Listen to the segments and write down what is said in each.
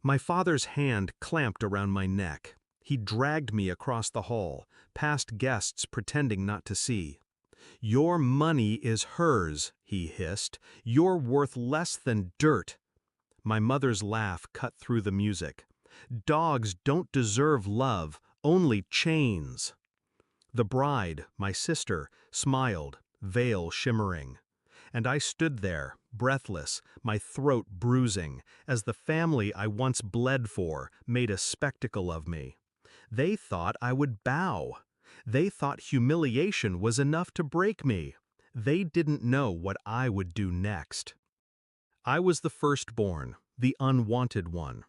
My father's hand clamped around my neck. He dragged me across the hall, past guests pretending not to see. "Your money is hers," he hissed. "You're worth less than dirt." My mother's laugh cut through the music. "Dogs don't deserve love, only chains." The bride, my sister, smiled, veil shimmering. And I stood there, breathless, my throat bruising, as the family I once bled for made a spectacle of me. They thought I would bow. They thought humiliation was enough to break me. They didn't know what I would do next. I was the firstborn, the unwanted one.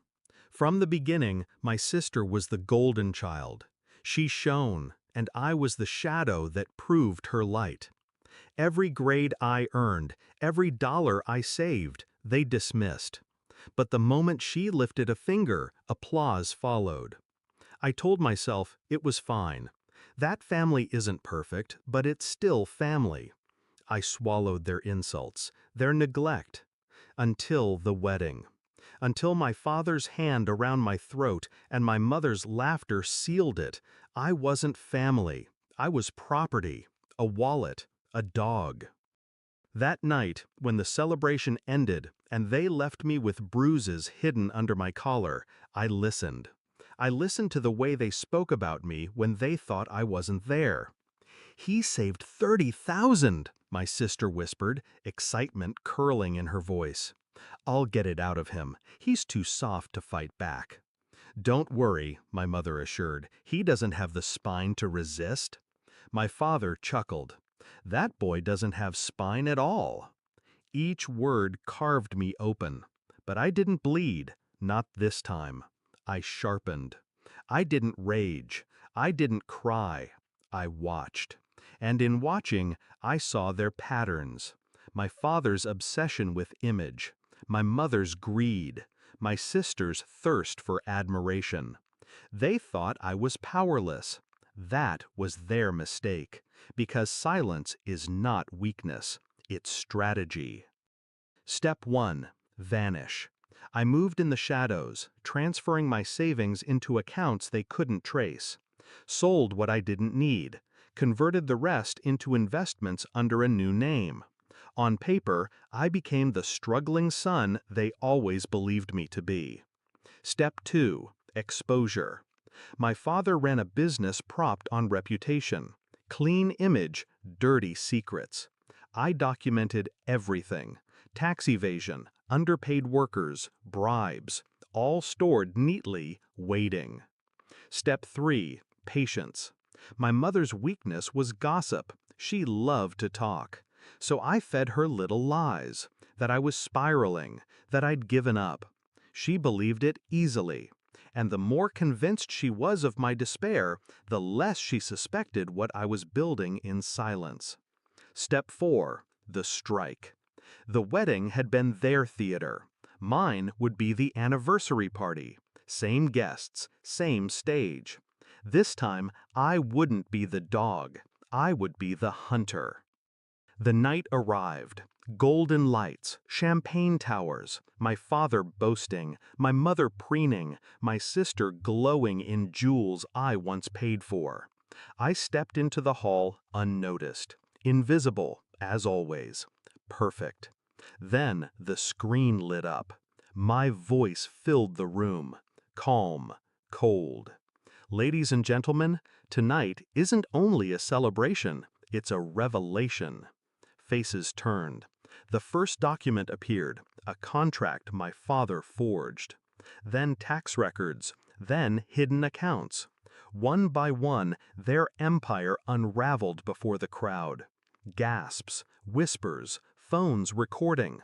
From the beginning, my sister was the golden child. She shone, and I was the shadow that proved her light. Every grade I earned, every dollar I saved, they dismissed. But the moment she lifted a finger, applause followed. I told myself it was fine. That family isn't perfect, but it's still family. I swallowed their insults, their neglect. Until the wedding. Until my father's hand around my throat and my mother's laughter sealed it. I wasn't family. I was property, a wallet, a dog. That night, when the celebration ended and they left me with bruises hidden under my collar, I listened. I listened to the way they spoke about me when they thought I wasn't there. "He saved 30,000, my sister whispered, excitement curling in her voice. "I'll get it out of him. He's too soft to fight back." "Don't worry," my mother assured. "He doesn't have the spine to resist." My father chuckled. "That boy doesn't have spine at all." Each word carved me open. But I didn't bleed, not this time. I sharpened. I didn't rage. I didn't cry. I watched. And in watching, I saw their patterns. My father's obsession with image. My mother's greed. My sister's thirst for admiration. They thought I was powerless. That was their mistake, because silence is not weakness, it's strategy. Step 1. Vanish. I moved in the shadows, transferring my savings into accounts they couldn't trace. Sold what I didn't need, converted the rest into investments under a new name. On paper, I became the struggling son they always believed me to be. Step 2. Exposure. My father ran a business propped on reputation. Clean image, dirty secrets. I documented everything. Tax evasion, underpaid workers, bribes, all stored neatly, waiting. Step 3. Patience. My mother's weakness was gossip. She loved to talk. So I fed her little lies, that I was spiraling, that I'd given up. She believed it easily. And the more convinced she was of my despair, the less she suspected what I was building in silence. Step 4. The strike. The wedding had been their theater. Mine would be the anniversary party. Same guests, same stage. This time, I wouldn't be the dog. I would be the hunter. The night arrived. Golden lights, champagne towers, my father boasting, my mother preening, my sister glowing in jewels I once paid for. I stepped into the hall unnoticed, invisible, as always, perfect. Then the screen lit up. My voice filled the room, calm, cold. Ladies and gentlemen, tonight isn't only a celebration, it's a revelation. Faces turned. The first document appeared, a contract my father forged. Then tax records, then hidden accounts. One by one, their empire unraveled before the crowd. Gasps, whispers, phones recording.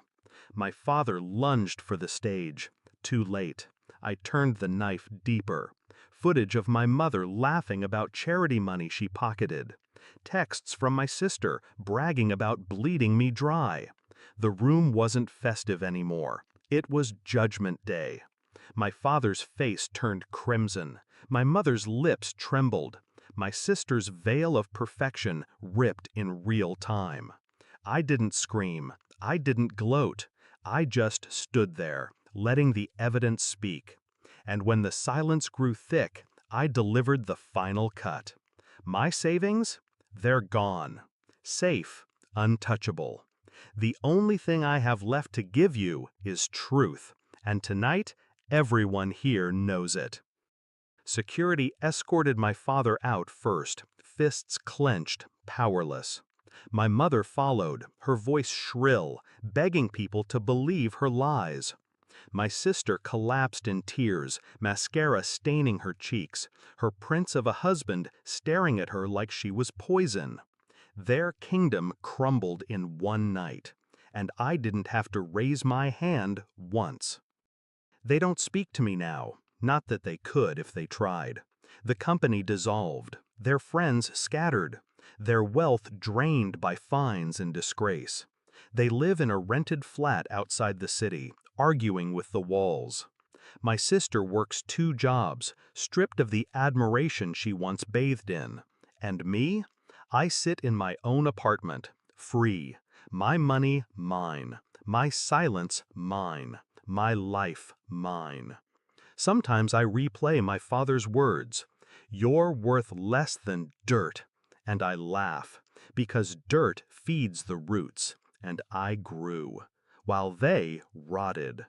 My father lunged for the stage. Too late. I turned the knife deeper. Footage of my mother laughing about charity money she pocketed. Texts from my sister bragging about bleeding me dry. The room wasn't festive anymore. It was Judgment Day. My father's face turned crimson. My mother's lips trembled. My sister's veil of perfection ripped in real time. I didn't scream. I didn't gloat. I just stood there, letting the evidence speak. And when the silence grew thick, I delivered the final cut. My savings? They're gone. Safe, untouchable. The only thing I have left to give you is truth, and tonight, everyone here knows it. Security escorted my father out first, fists clenched, powerless. My mother followed, her voice shrill, begging people to believe her lies. My sister collapsed in tears, mascara staining her cheeks, her prince of a husband staring at her like she was poison. Their kingdom crumbled in one night, and I didn't have to raise my hand once. They don't speak to me now, not that they could if they tried. The company dissolved, their friends scattered, their wealth drained by fines and disgrace. They live in a rented flat outside the city, arguing with the walls. My sister works 2 jobs, stripped of the admiration she once bathed in. And me? I sit in my own apartment, free. My money, mine. My silence, mine. My life, mine. Sometimes I replay my father's words, "You're worth less than dirt," and I laugh, because dirt feeds the roots, and I grew, while they rotted.